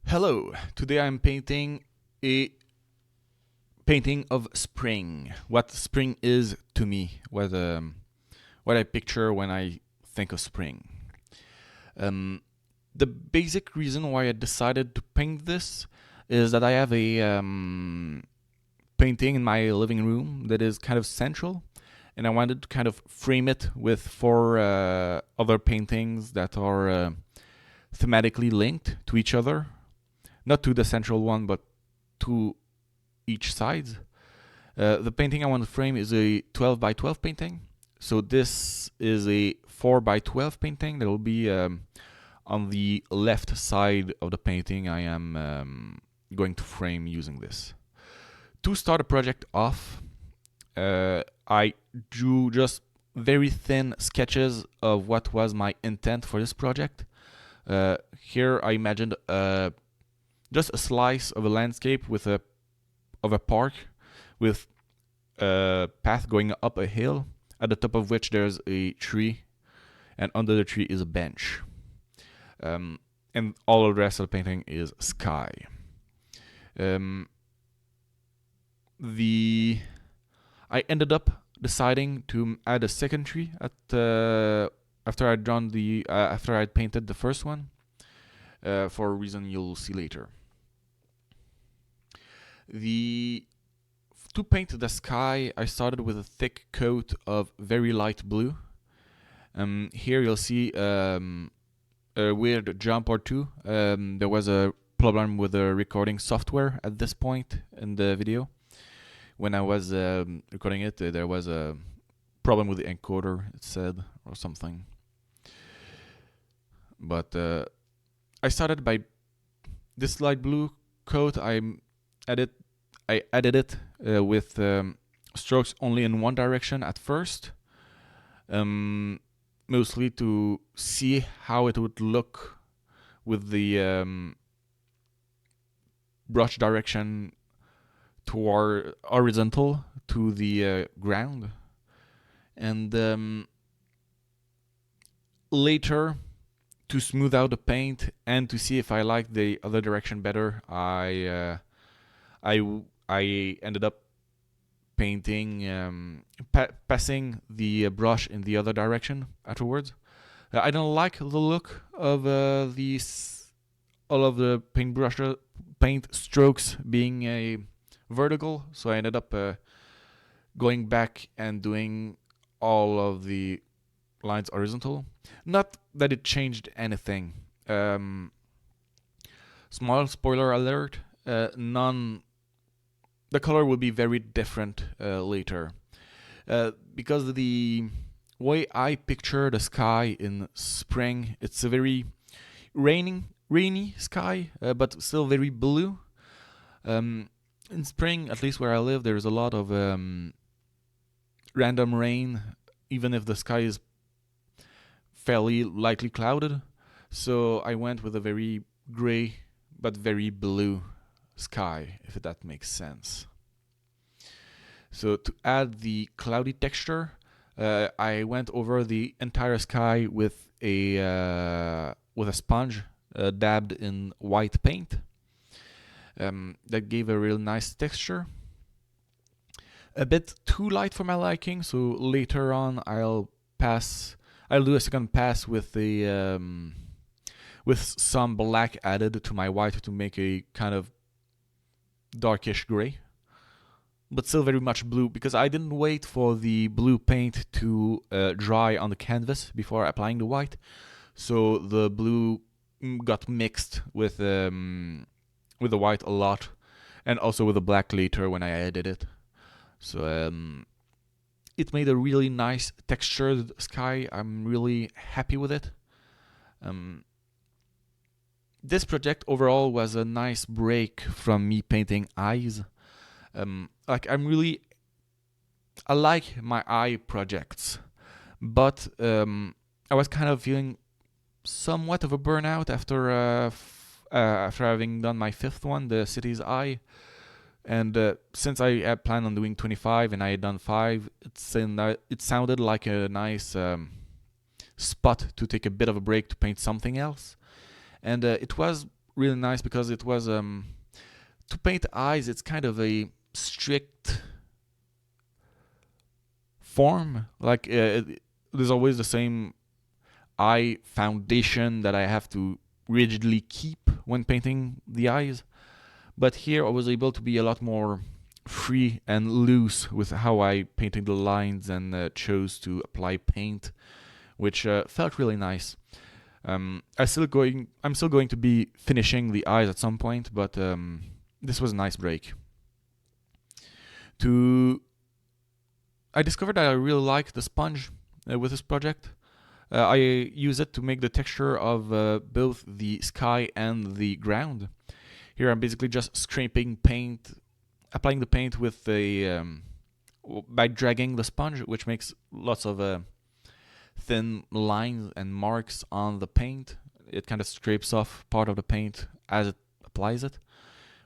Hello, today I'm painting a painting of spring. What spring is to me, what I picture when I think of spring. Um, the basic reason why I decided to paint this is that I have a painting in my living room that is kind of central, and I wanted to kind of frame it with four other paintings that are thematically linked to each other, not to the central one, but to each side. The painting I want to frame is a 12 by 12 painting. So this is a 4 by 12 painting that will be on the left side of the painting I am going to frame using this. To start a project off, I drew just very thin sketches of what was my intent for this project. Here I imagined just a slice of a landscape of a park with a path going up a hill, at the top of which there's a tree, and under the tree is a bench. And all of the rest of the painting is sky. I ended up deciding to add a second tree after I'd painted the first one, for a reason you'll see later. To paint the sky, I started with a thick coat of very light blue. Here you'll see a weird jump or two. There was a problem with the recording software at this point in the video. When I was recording it, there was a problem with the encoder, it said, or something. But I started by this light blue coat. I added it with strokes only in one direction at first, mostly to see how it would look with the brush direction toward horizontal to the ground. And later, to smooth out the paint and to see if I liked the other direction better, I ended up painting, passing the brush in the other direction afterwards. I don't like the look of all of the paint strokes being a vertical, so I ended up going back and doing all of the lines horizontal. Not that it changed anything. Small spoiler alert: the color will be very different later, because the way I picture the sky in spring, it's a very rainy sky, but still very blue. In spring, at least where I live, there's a lot of random rain, even if the sky is fairly lightly clouded. So I went with a very gray but very blue sky, if that makes sense. So to add the cloudy texture, I went over the entire sky with a sponge dabbed in white paint. That gave a real nice texture. A bit too light for my liking, so later on I'll do a second pass with with some black added to my white to make a kind of darkish gray, but still very much blue, because I didn't wait for the blue paint to dry on the canvas before applying the white. So the blue got mixed with the white a lot, and also with the black later when I added it. So it made a really nice textured sky. I'm really happy with it. This project overall was a nice break from me painting eyes. I like my eye projects, but I was kind of feeling somewhat of a burnout after having done my fifth one, the City's Eye. And since I had planned on doing 25 and I had done 5, it sounded like a nice spot to take a bit of a break to paint something else. And it was really nice because it was to paint eyes. It's kind of a strict form. Like there's always the same eye foundation that I have to rigidly keep when painting the eyes. But here I was able to be a lot more free and loose with how I painted the lines and chose to apply paint, which felt really nice. I'm still going to be finishing the eyes at some point, but this was a nice break. I discovered that I really like the sponge with this project. I use it to make the texture of both the sky and the ground. Here I'm basically just scraping paint, applying the paint with by dragging the sponge, which makes lots of thin lines and marks on the paint. It kind of scrapes off part of the paint as it applies it,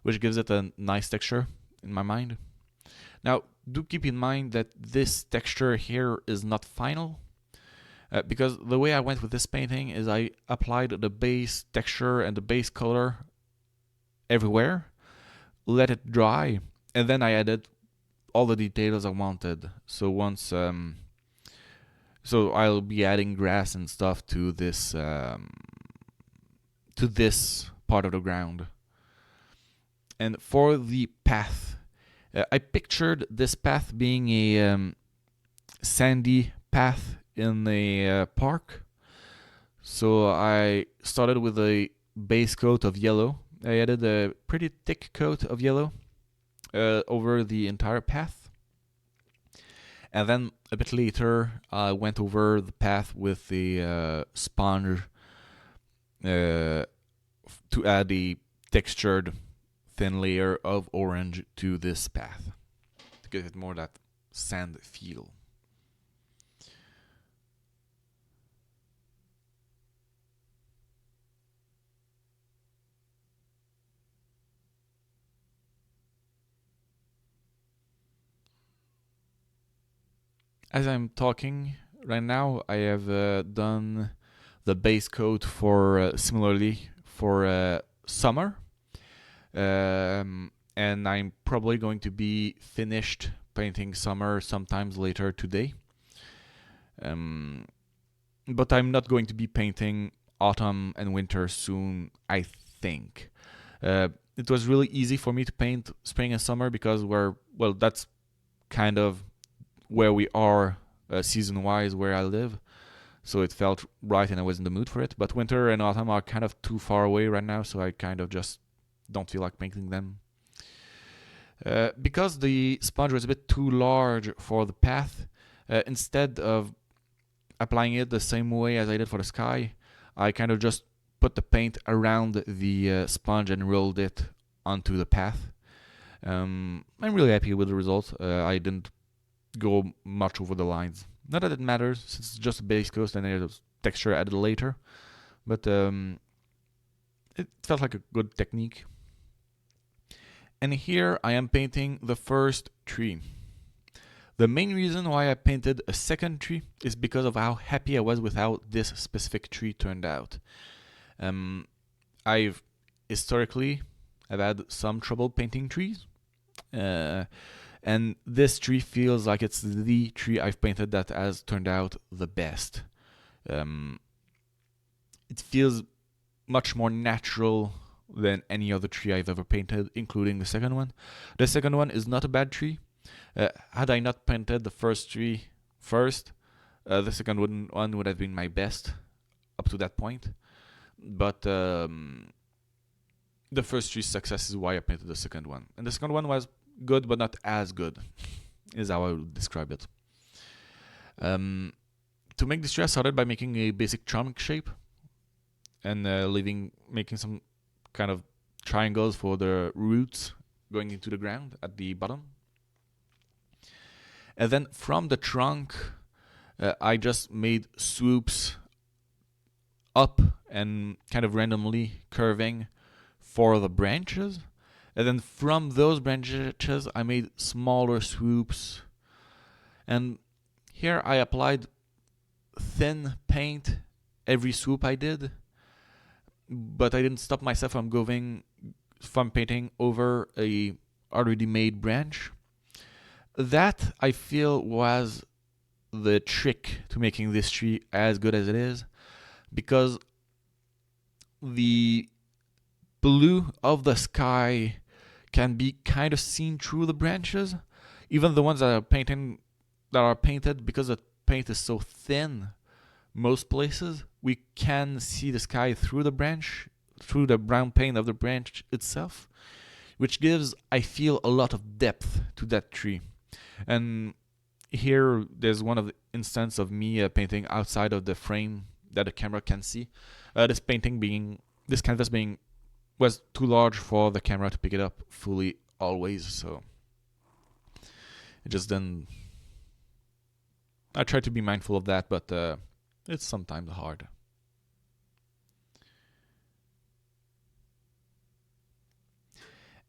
which gives it a nice texture in my mind. Now, do keep in mind that this texture here is not final, because the way I went with this painting is I applied the base texture and the base color everywhere, let it dry, and then I added all the details I wanted. So so I'll be adding grass and stuff to this part of the ground. And for the path, I pictured this path being a sandy path in a park. So I started with a base coat of yellow. I added a pretty thick coat of yellow over the entire path. And then a bit later, I went over the path with the sponge to add a textured thin layer of orange to this path to give it more that sand feel. As I'm talking right now, I have done the base coat for similarly for summer, and I'm probably going to be finished painting summer sometimes later today. But I'm not going to be painting autumn and winter soon, I think. It was really easy for me to paint spring and summer because that's kind of where we are season-wise where I live. So it felt right and I was in the mood for it. But winter and autumn are kind of too far away right now, so I kind of just don't feel like painting them. Because the sponge was a bit too large for the path, instead of applying it the same way as I did for the sky, I kind of just put the paint around the sponge and rolled it onto the path. I'm really happy with the result. I didn't go much over the lines. Not that it matters, since it's just a base coat and there's texture added later, but it felt like a good technique. And here I am painting the first tree. The main reason why I painted a second tree is because of how happy I was with how this specific tree turned out. I've had some trouble painting trees, and this tree feels like it's the tree I've painted that has turned out the best. It feels much more natural than any other tree I've ever painted, including the second one. The second one is not a bad tree. Had I not painted the first tree first, the second one would have been my best up to that point. But the first tree's success is why I painted the second one. And the second one was good, but not as good, is how I would describe it. To make this tree, I started by making a basic trunk shape and making some kind of triangles for the roots going into the ground at the bottom. And then from the trunk, I just made swoops up and kind of randomly curving for the branches. And then from those branches, I made smaller swoops. And here I applied thin paint every swoop I did, but I didn't stop myself from painting over a already made branch. That I feel was the trick to making this tree as good as it is, because the blue of the sky can be kind of seen through the branches, even the ones that are painted, because the paint is so thin. Most places we can see the sky through the branch, through the brown paint of the branch itself, which gives, I feel, a lot of depth to that tree. And here there's one of the instance of me painting outside of the frame that the camera can see. This canvas being was too large for the camera to pick it up fully always, so it just didn't. I try to be mindful of that, but it's sometimes hard.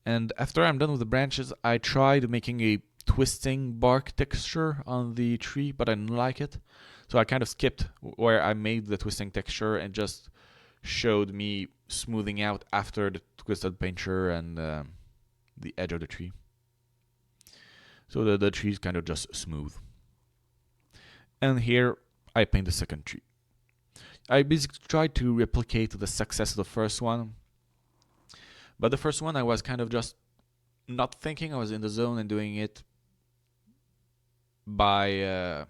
And after I'm done with the branches, I tried making a twisting bark texture on the tree, but I didn't like it. So I kind of skipped where I made the twisting texture and just showed me smoothing out after the twisted painture and the edge of the tree. So the tree is kind of just smooth. And here I paint the second tree. I basically tried to replicate the success of the first one, but the first one I was kind of just not thinking. I was in the zone and doing it by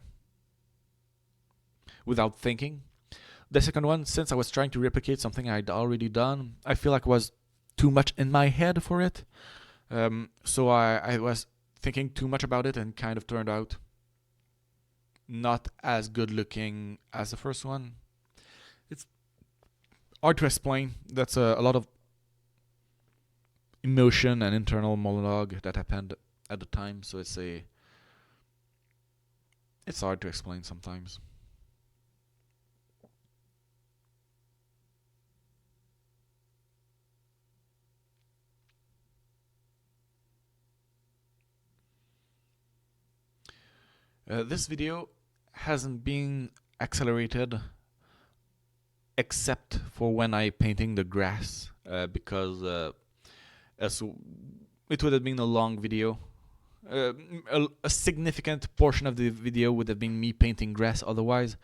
without thinking. The second one, since I was trying to replicate something I'd already done, I feel like I was too much in my head for it. So I was thinking too much about it and kind of turned out not as good looking as the first one. It's hard to explain. That's a lot of emotion and internal monologue that happened at the time, so it's hard to explain sometimes. This video hasn't been accelerated except for when I painting the grass, because it would have been a long video. A significant portion of the video would have been me painting grass otherwise,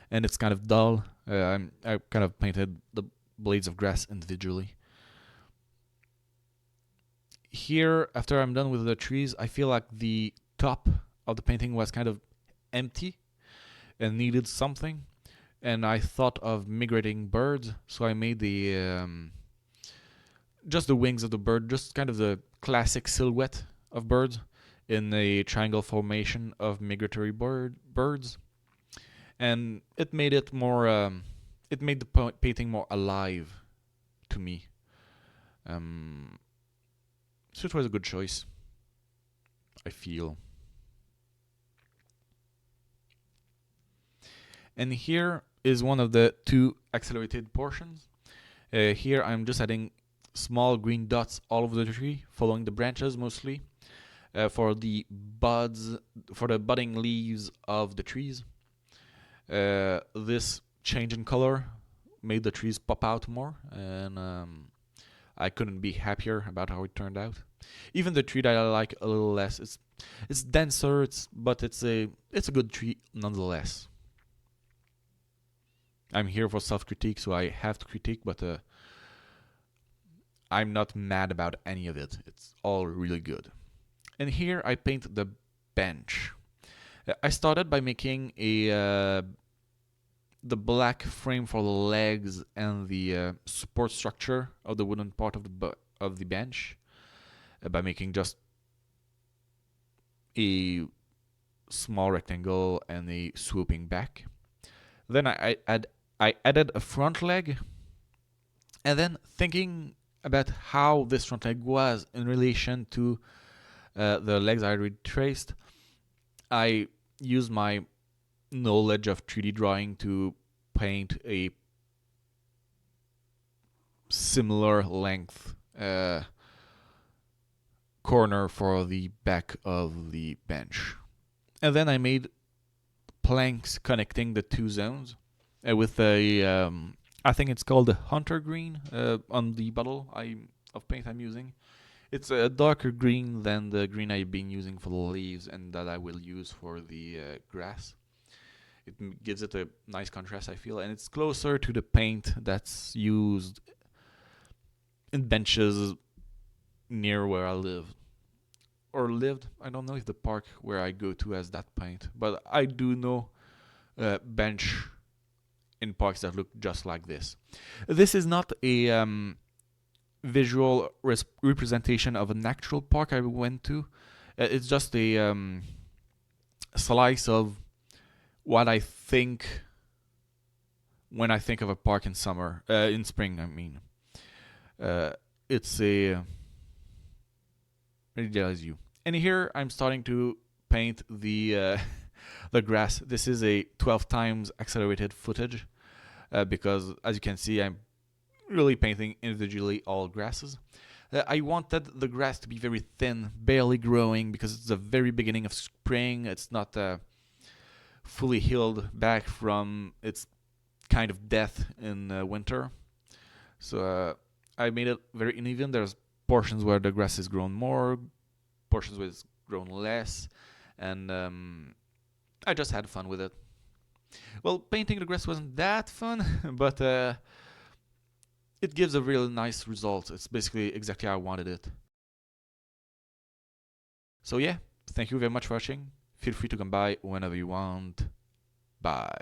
and it's kind of dull. I kind of painted the blades of grass individually. Here, after I'm done with the trees, I feel like the top of the painting was kind of empty and needed something, and I thought of migrating birds, so I made just the wings of the bird, just kind of the classic silhouette of birds in a triangle formation of migratory birds, and it made it more. It made the painting more alive to me. So it was a good choice, I feel. And here is one of the two accelerated portions. Here I'm just adding small green dots all over the tree, following the branches mostly, for the budding leaves of the trees. This change in color made the trees pop out more, and I couldn't be happier about how it turned out. Even the tree that I like a little less, it's denser, but it's a good tree nonetheless. I'm here for self-critique, so I have to critique, but I'm not mad about any of it. It's all really good. And here I paint the bench. I started by making the black frame for the legs and the support structure of the wooden part of the bench, by making just a small rectangle and a swooping back. Then I added a front leg, and then thinking about how this front leg was in relation to the legs I already traced, I used my knowledge of 3D drawing to paint a similar length corner for the back of the bench. And then I made planks connecting the two zones with a I think it's called the Hunter Green on the bottle of paint I'm using. It's a darker green than the green I've been using for the leaves and that I will use for the grass. It gives it a nice contrast, I feel, and it's closer to the paint that's used in benches near where I live. Or lived. I don't know if the park where I go to has that paint, but I do know bench in parks that look just like this. This is not a visual representation of an actual park I went to. It's just a slice of what I think when I think of a park in summer, in spring. I mean, it's a it tells you. And here I'm starting to paint the the grass. This is a 12 times accelerated footage because, as you can see, I'm really painting individually all grasses. I wanted the grass to be very thin, barely growing, because it's the very beginning of spring. It's not fully healed back from its kind of death in winter. So I made it very uneven. There's portions where the grass has grown more, portions where it's grown less, and I just had fun with it. Well, painting the grass wasn't that fun, but it gives a really nice result. It's basically exactly how I wanted it. So yeah, thank you very much for watching. Feel free to come by whenever you want. Bye.